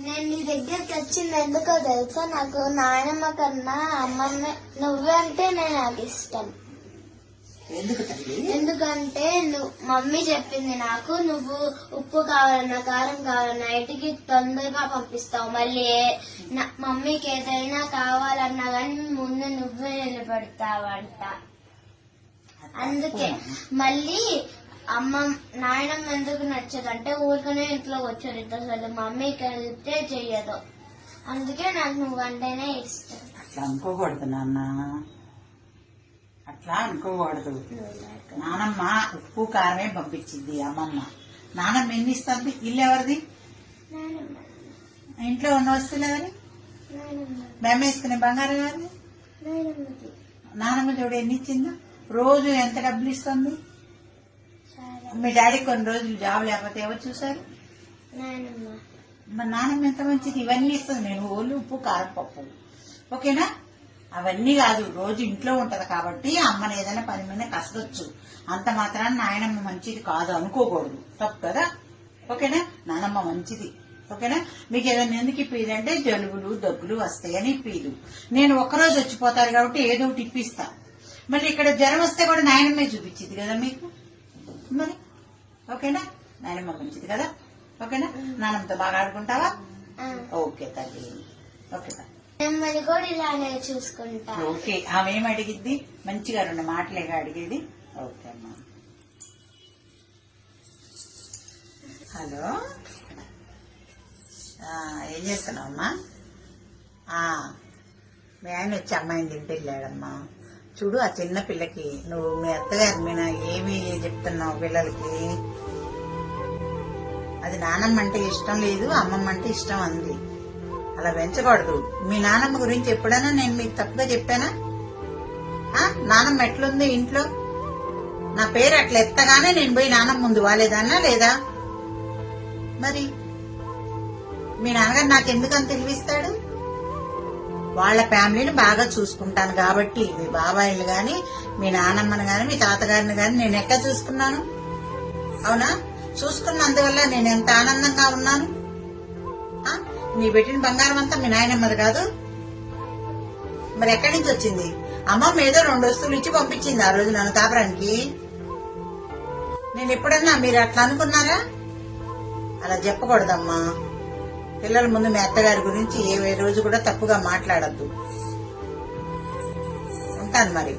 నేను నీ దగ్గరికి వచ్చింది ఎందుకో తెలుసా? నాకు నాయనమ్మ కన్నా అమ్మమ్మ నువ్వే అంటే నాకు ఇష్టం. ఎందుకంటే మమ్మీ చెప్పింది నాకు, నువ్వు ఉప్పు కావాలన్నా కారం కావాలన్నా ఇంటికి తొందరగా పంపిస్తావు. మళ్ళీ మమ్మీకి ఏదైనా కావాలన్నా కానీ ముందు నువ్వే నిలబెడతావంట. అందుకే మళ్ళీ నాయనమ్మ ఎందుకు నచ్చదంటే ఊరికనే ఇంట్లో వచ్చారు అసలు మమ్మీకి వెళ్తే చెయ్యదు. అందుకే నాకు నువ్వంటేనే ఇష్టం. అట్లా అనుకోకూడదు నాన్న, అట్లా అనుకోకూడదు. నానమ్మ ఉప్పు కారమే పంపించింది అమ్మమ్మ. నానమ్మ ఎన్ని ఇస్తుంది? ఇల్లు ఎవరిది? ఇంట్లో ఉన్న వస్తువులు ఎవరి? మేము వేసుకునే బంగారం ఎవరిది? నానమ్మ చూడు ఎన్ని ఇచ్చిందో. రోజు ఎంత డబ్బులు ఇస్తుంది? మీ డాడీ కొన్ని రోజులు జాబ్ లేకపోతే ఎవరు చూసారు? మా నాన్నమ్మ ఎంత మంచిది, ఇవన్నీ ఇస్తుంది. నేను ఓళ్ళు ఉప్పు కారం పప్పు, ఓకేనా? అవన్నీ కాదు, రోజు ఇంట్లో ఉంటది కాబట్టి అమ్మని ఏదైనా పని మీద కసరొచ్చు. అంత మాత్రాన నాయనమ్మ మంచిది కాదు అనుకోకూడదు, తప్పు కదా? ఓకేనా? నానమ్మ మంచిది, ఓకేనా? మీకు ఏదైనా ఎందుకు ఇప్పిది అంటే జలుబులు దగ్గులు వస్తాయని ఇప్పిదు. నేను ఒక్కరోజు వచ్చిపోతారు కాబట్టి ఏదో ఒకటి ఇప్పిస్తా. మళ్ళీ ఇక్కడ జ్వరం వస్తే కూడా నాయనమ్మే చూపించింది కదా మీకు మరి, ఓకేనా? నాయనమ్మ మంచిది కదా, ఓకేనా? నాన్నమ్మతో బాగా ఆడుకుంటావా? ఓకే తల్లి, ఓకే మిమ్మల్ని కూడా ఇలానే చూసుకుంటా. ఓకే, ఆమె ఏం అడిగిద్ది? మంచిగా 2 మాటలేగా అడిగేది. ఓకే అమ్మా. హలో, ఏం చేస్తున్నావు అమ్మా? మీ ఆయన వచ్చి అమ్మాయిని తింటే వెళ్ళాడమ్మా. చూడు, ఆ చిన్న పిల్లకి నువ్వు మీ అత్తగారి మీద ఏమి చెప్తున్నావు పిల్లలకి? అది నానమ్మ అంటే ఇష్టం లేదు, అమ్మమ్మ అంటే ఇష్టం అంది. అలా పెంచకూడదు. మీ నానమ్మ గురించి ఎప్పుడైనా నేను మీకు తప్పుగా చెప్పానా? నానమ్మ ఎట్లుంది ఇంట్లో? నా పేరు అట్లా ఎత్తగానే నేను పోయి నానమ్మ ముందు వాలేదన్నా లేదా? మరి మీ నాన్నగారు నాకెందుకని తెలివిస్తాడు? వాళ్ళ ఫ్యామిలీని బాగా చూసుకుంటాను కాబట్టి. మీ బాబాయిలు గాని, మీ నానమ్మని గాని, మీ తాతగారిని గాని నేను ఎక్కడ చూసుకున్నాను? అవునా? చూసుకున్నందువల్ల నేను ఎంత ఆనందంగా ఉన్నాను. నీ పెట్టిన బంగారం అంతా మీ నాయనమ్మది కాదు మరి ఎక్కడి నుంచి వచ్చింది? అమ్మమ్మ ఏదో 2 వస్తువులు ఇచ్చి పంపించింది ఆ రోజు నన్ను కాపురానికి. నేను ఎప్పుడన్నా మీరు అట్లా అనుకున్నారా? అలా చెప్పకూడదమ్మా. పిల్లల ముందు మీ అత్తగారి గురించి ఏ రోజు కూడా తప్పుగా మాట్లాడద్దు. ఉంటాను మరి.